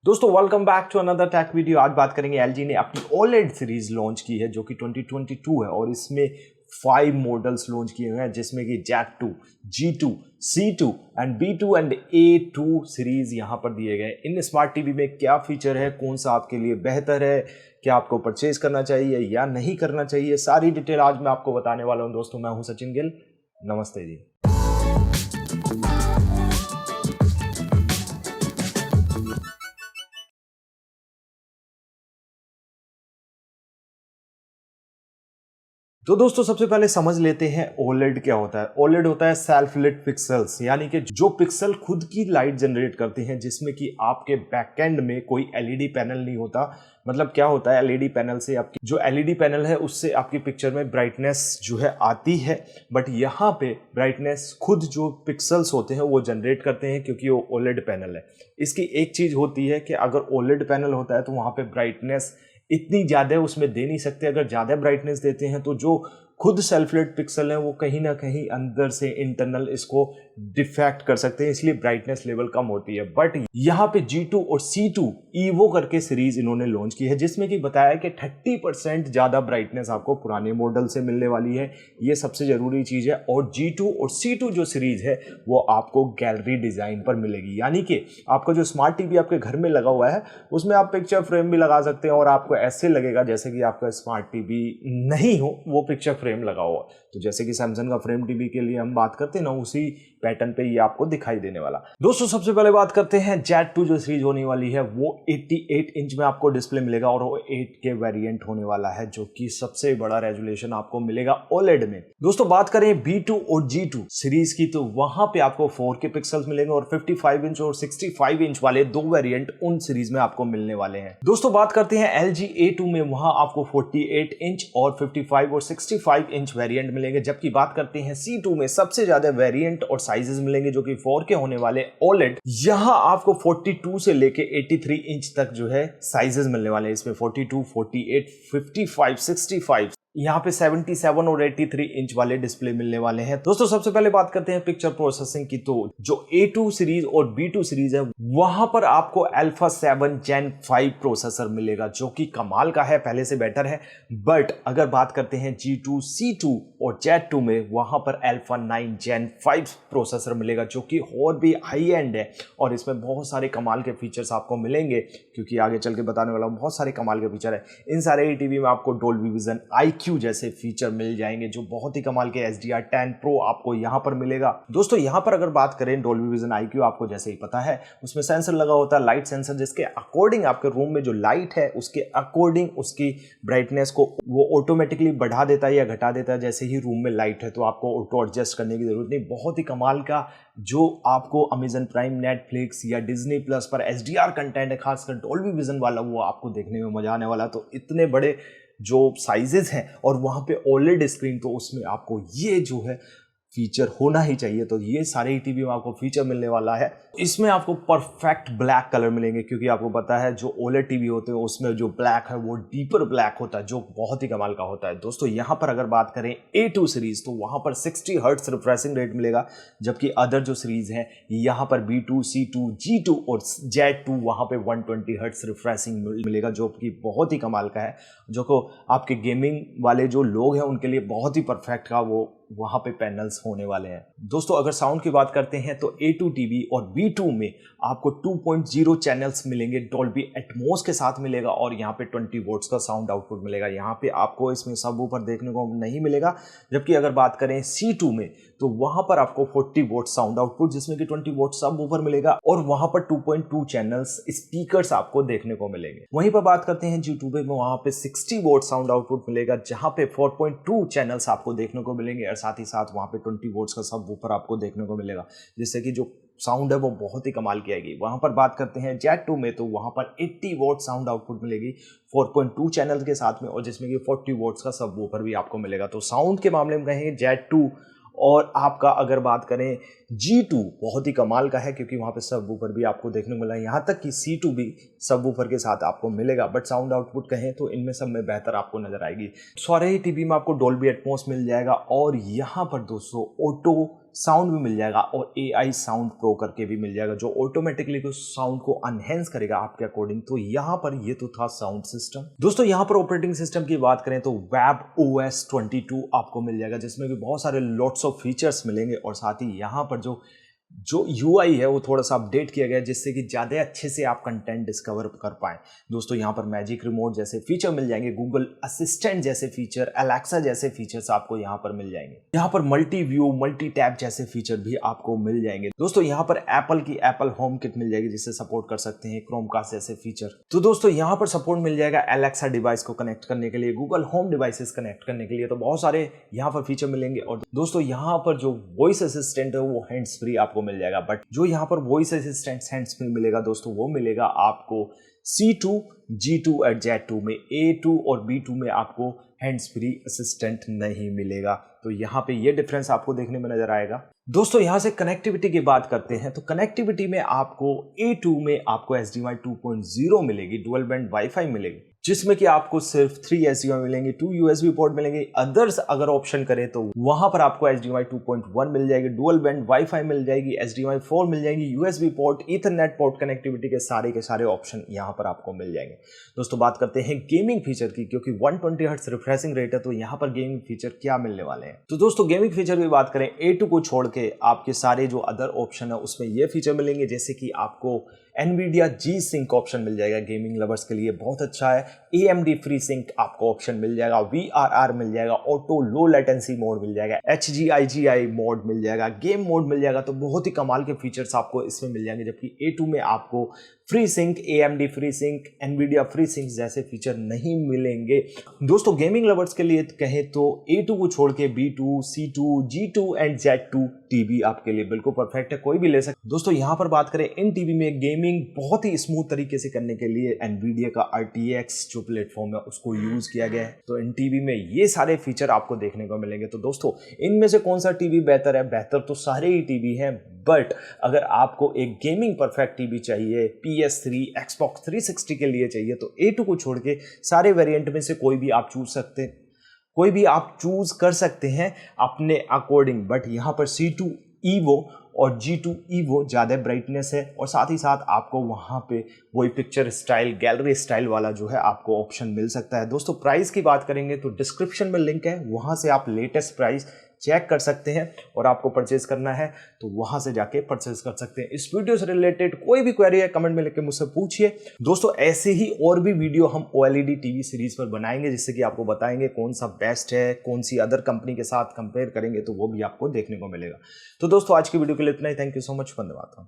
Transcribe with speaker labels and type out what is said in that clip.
Speaker 1: दोस्तों welcome back to another tech video. आज बात करेंगे एलजी ने अपनी ओलेड सीरीज लॉन्च की है जो कि 2022 है और इसमें 5 मॉडल्स लॉन्च किए हुए हैं जिसमें कि Z2, G2, C2 and B2 and A2 series यहां पर दिए गए। इन स्मार्ट टीवी में क्या फीचर है, कौन सा आपके लिए बेहतर है, क्या आपको परचेज करना चाहिए या नहीं करना चाहिए, सारी डिटेल आज मैं आपको बताने वाला हूं। दोस्तों मैं हूं सचिन गिल, नमस्ते जी। तो दोस्तों सबसे पहले समझ लेते हैं ओलेड क्या होता है। ओलेड होता है सेल्फ लिट पिक्सल्स, यानी कि जो पिक्सल खुद की लाइट जनरेट करते हैं, जिसमें कि आपके बैकएंड में कोई एलईडी पैनल नहीं होता। मतलब क्या होता है, एलईडी पैनल से आपकी जो एलईडी पैनल है उससे आपकी पिक्चर में ब्राइटनेस जो है आती है, बट यहाँ पे ब्राइटनेस खुद जो पिक्सल्स होते हैं वो जनरेट करते हैं क्योंकि वो ओलेड पैनल है। इसकी एक चीज होती है कि अगर ओलेड पैनल होता है तो वहां पे ब्राइटनेस इतनी ज़्यादा उसमें दे नहीं सकते। अगर ज़्यादा ब्राइटनेस देते हैं तो जो खुद सेल्फ लिट पिक्सल है वो कहीं ना कहीं अंदर से इंटरनल इसको डिफेक्ट कर सकते हैं, इसलिए ब्राइटनेस लेवल कम होती है। बट यहाँ पे G2 और C2 ईवो करके सीरीज इन्होंने लॉन्च की है जिसमें कि बताया कि 30% ज़्यादा ब्राइटनेस आपको पुराने मॉडल से मिलने वाली है। ये सबसे ज़रूरी चीज़ है। और G2 और C2 जो सीरीज है वो आपको गैलरी डिज़ाइन पर मिलेगी, यानी कि आपका जो स्मार्ट टीवी आपके घर में लगा हुआ है उसमें आप पिक्चर फ्रेम भी लगा सकते हैं और आपको ऐसे लगेगा जैसे कि आपका स्मार्ट टीवी नहीं हो, वो पिक्चर फ्रेम लगा हुआ। तो जैसे कि सैमसंग का फ्रेम टीवी के लिए हम बात करते हैं ना, उसी पैटर्न पे ये आपको दिखाई देने वाला। दोस्तों सबसे पहले बात करते हैं Z2 जो सीरीज होने वाली है वो 88 इंच में आपको डिस्प्ले मिलेगा और वो 8K वेरिएंट होने वाला है जो कि सबसे बड़ा रेजोल्यूशन आपको मिलेगा ओलेड में। दोस्तों बात करें B2 और G2 सीरीज की तो वहां पे आपको 4K पिक्सल्स मिलेंगे और 55 इंच और 65 इंच वाले दो वेरिएंट उन सीरीज में आपको मिलने वाले हैं। दोस्तों बात करते हैं LG A2 में, वहां आपको 48 इंच और 55 और 65 इंच वेरिएंट मिलेंगे। जबकि बात करते हैं C2 में सबसे ज्यादा वेरिएंट और साइजेस मिलेंगे जो कि 4K होने वाले ओलेड। यहां आपको 42 से लेके 83 इंच तक जो है साइजेस मिलने वाले हैं। इसमें 42, 48, 55, 65, यहाँ पे 77 और 83 इंच वाले डिस्प्ले मिलने वाले हैं। दोस्तों सबसे पहले बात करते हैं पिक्चर प्रोसेसिंग की, तो जो A2 सीरीज और B2 सीरीज है वहां पर आपको Alpha 7 Gen 5 प्रोसेसर मिलेगा जो कि कमाल का है, पहले से बेटर है। बट अगर बात करते हैं G2, C2 और Z2 में, वहां पर Alpha 9 Gen 5 प्रोसेसर मिलेगा जो कि और भी हाई एंड है और इसमें बहुत सारे कमाल के फीचर्स आपको मिलेंगे क्योंकि आगे चल के बताने वाला हूं बहुत सारे कमाल के फीचर है। इन सारे टीवी में आपको डोल्बी विजन, IQ जैसे फीचर मिल जाएंगे जो बहुत ही कमाल के। SDR10 Pro आपको यहां पर मिलेगा। दोस्तों यहां पर अगर बात करें डोल्बी विजन, IQ आपको जैसे ही पता है उसमें सेंसर लगा होता है, लाइट सेंसर, जिसके अकॉर्डिंग आपके रूम में जो लाइट है उसके अकॉर्डिंग उसकी ब्राइटनेस को वो ऑटोमेटिकली बढ़ा देता है या घटा देता है जैसे ही रूम में लाइट है, तो आपको ऑटो एडजस्ट करने की जरूरत नहीं। बहुत ही कमाल का जो आपको अमेजन प्राइम, नेटफ्लिक्स या डिज्नी प्लस पर SDR कंटेंट है, खासकर डोल्बी विजन वाला, वो आपको देखने में मजा आने वाला। तो इतने बड़े जो साइजेस हैं और वहां पे ओलेड स्क्रीन, तो उसमें आपको ये जो है फीचर होना ही चाहिए। तो ये सारे टीवी में आपको फीचर मिलने वाला है। इसमें आपको परफेक्ट ब्लैक कलर मिलेंगे क्योंकि आपको पता है जो ओलेड टीवी होते हैं उसमें जो ब्लैक है वो डीपर ब्लैक होता है जो बहुत ही कमाल का होता है। दोस्तों यहां पर अगर बात करें A2 सीरीज तो वहां पर 60 हर्ट्ज रिफ्रेशिंग रेट मिलेगा, जबकि अदर जो सीरीज है यहां पर B2, C2, G2 और Z2 वहां पे 120 हर्ट्ज रिफ्रेशिंग मिलेगा जो कि बहुत ही कमाल का है, जो को आपके गेमिंग वाले जो लोग हैं उनके लिए बहुत ही परफेक्ट का वो वहां पे पैनल्स होने वाले हैं। दोस्तों अगर साउंड की बात करते हैं तो A2 टीवी और B2 में आपको 2.0 चैनल्स मिलेंगे, डॉल्बी एटमॉस के साथ मिलेगा और यहाँ पे 20 वोट्स का साउंड आउटपुट मिलेगा। यहाँ पे आपको इसमें सबवूफर देखने को नहीं मिलेगा। जबकि अगर बात करें C2 में तो वहां पर आपको 40 वोट साउंड आउटपुट जिसमें कि 20 वोट सबवूफर मिलेगा और वहां पर 2.2 चैनल्स स्पीकर्स आपको देखने को मिलेंगे। वहीं पर बात करते हैं G2 में, वहां पे 60 वोट साउंड आउटपुट मिलेगा जहां पे 4.2 चैनल्स आपको देखने को मिलेंगे और साथ ही साथ वहां पे 20 वोट्स का सबवूफर आपको देखने को मिलेगा, जिससे कि जो साउंड है वो बहुत ही कमाल की आएगी। वहां पर बात करते हैं Z2 में तो वहां पर 80 वोट साउंड आउटपुट मिलेगी 4.2 चैनल के साथ में और जिसमें कि 40 वोट्स का सबवूफर भी आपको मिलेगा। तो साउंड के मामले में कहेंगे Z2 और आपका अगर बात करें G2 बहुत ही कमाल का है क्योंकि वहां पे सबवूफर भी आपको देखने को मिला है। यहां तक कि C2 भी सबवूफर के साथ आपको मिलेगा, बट साउंड आउटपुट कहें तो इनमें सब में बेहतर आपको नजर आएगी। सारे ही टीवी में आपको डोल्बी एटमॉस मिल जाएगा और यहां पर दोस्तों ऑटो साउंड भी मिल जाएगा और AI साउंड प्रो करके भी मिल जाएगा, जो ऑटोमेटिकली तो साउंड को अनहेंस करेगा आपके अकॉर्डिंग। तो यहाँ पर ये तो था साउंड सिस्टम। दोस्तों यहाँ पर ऑपरेटिंग सिस्टम की बात करें तो WebOS 22 आपको मिल जाएगा, जिसमें भी बहुत सारे लॉट्स ऑफ फीचर्स मिलेंगे और साथ ही यहाँ पर जो UI है वो थोड़ा सा अपडेट किया गया है, जिससे कि ज़्यादा अच्छे से आप कंटेंट डिस्कवर कर पाएँ। दोस्तों यहाँ पर मैजिक रिमोट जैसे फीचर मिल जाएंगे, गूगल असिस्टेंट जैसे फीचर, अलेक्सा जैसे फीचर्स आपको यहाँ पर मिल जाएंगे। यहाँ पर मल्टी व्यू, मल्टी टैब जैसे फीचर भी आपको मिल जाएंगे। दोस्तों यहाँ पर एप्पल की एप्पल होम किट मिल जाएगी, जिससे सपोर्ट कर सकते हैं क्रोमकास्ट जैसे फीचर। तो दोस्तों यहाँ पर सपोर्ट मिल जाएगा अलेक्सा डिवाइस को कनेक्ट करने के लिए, गूगल होम डिवाइसेस कनेक्ट करने के लिए। तो बहुत सारे यहाँ पर फीचर मिलेंगे। और दोस्तों यहाँ पर जो वॉइस असिस्टेंट है वो हैंड्स फ्री आपको मिल जाएगा, बट जो यहाँ पर वॉइस असिस्टेंट हैंड्स फ्री मिलेगा दोस्तों, वो मिलेगा आपको C2, G2 और Z2 में। A2 और B2 में आपको हैंड्स फ्री असिस्टेंट नहीं मिलेगा। तो यहाँ पे ये डिफरेंस आपको देखने में नजर आएगा। दोस्तों यहाँ से कनेक्टिविटी की बात करते हैं तो कनेक्टिविटी में आपको A2 में आपको HDMI 2.0 मिलेगी, डुअल बैंड वाईफाई मिलेगी, जिसमें कि आपको सिर्फ 3 HDMI मिलेंगे, 2 USB पोर्ट मिलेंगे। अदर्स अगर ऑप्शन करें तो वहां पर आपको HDMI 2.1 मिल जाएगी, डुअल बैंड वाईफाई मिल जाएगी, HDMI 4 मिल जाएगी, USB port, Ethernet port connectivity के सारे ऑप्शन यहां पर आपको मिल जाएंगे। दोस्तों बात करते हैं गेमिंग फीचर की, क्योंकि 120 हर्ट्ज रिफ्रेशिंग रेट है, तो यहाँ पर गेमिंग फीचर क्या मिलने वाले हैं। तो दोस्तों गेमिंग फीचर की बात करें, A2 को छोड़ के आपके सारे जो अदर ऑप्शन है उसमें ये फीचर मिलेंगे, जैसे कि आपको NVIDIA G-Sync ऑप्शन मिल जाएगा, गेमिंग लवर्स के लिए बहुत अच्छा है। AMD फ्री सिंक आपको ऑप्शन मिल जाएगा, VRR मिल जाएगा, ऑटो लो लेटेंसी मोड मिल जाएगा, HGIGI मोड मिल जाएगा, गेम मोड मिल जाएगा। तो बहुत ही कमाल के फीचर्स आपको इसमें मिल जाएंगे। जबकि A2 में आपको free sink, AMD free sink, NVIDIA free sink जैसे फीचर नहीं मिलेंगे। दोस्तों गेमिंग लवर्स के लिए कहें तो A2 को छोड़ के B2, C2, G2 and Z2 TV आपके लिए बिल्कुल परफेक्ट है, कोई भी ले सकते। दोस्तों यहाँ पर बात करें इन टीवी में गेमिंग बहुत ही स्मूथ तरीके से करने के लिए NVIDIA का RTX जो प्लेटफॉर्म है उसको यूज किया गया है। तो इन टीवी में ये सारे फीचर आपको देखने को मिलेंगे। तो दोस्तों इनमें से कौन सा टीवी बेहतर है? बेहतर तो सारे ही टीवी हैं, बट अगर आपको एक गेमिंग परफेक्ट टीवी चाहिए, PS3, Xbox 360 के लिए चाहिए, तो A2 को छोड़ के सारे वेरिएंट में से कोई भी आप चूज कर सकते हैं अपने अकॉर्डिंग। बट यहाँ पर C2 EVO और G2 EVO ज़्यादा ब्राइटनेस है, और साथ ही साथ आपको वहाँ पे वही पिक्चर स्टाइल, गैलरी स्टाइल वाला जो है आपको ऑप्शन मिल सकता है। दोस्तों प्राइस की बात करेंगे तो डिस्क्रिप्शन में लिंक है, वहाँ से आप लेटेस्ट प्राइस चेक कर सकते हैं, और आपको परचेज करना है तो वहां से जाके परचेज कर सकते हैं। इस वीडियो से रिलेटेड कोई भी क्वेरी है कमेंट में लिख के मुझसे पूछिए। दोस्तों ऐसे ही और भी वीडियो हम OLED टीवी सीरीज पर बनाएंगे, जिससे कि आपको बताएंगे कौन सा बेस्ट है, कौन सी अदर कंपनी के साथ कंपेयर करेंगे, तो वो भी आपको देखने को मिलेगा। तो दोस्तों आज की वीडियो के लिए इतना ही। थैंक यू सो मच, धन्यवाद।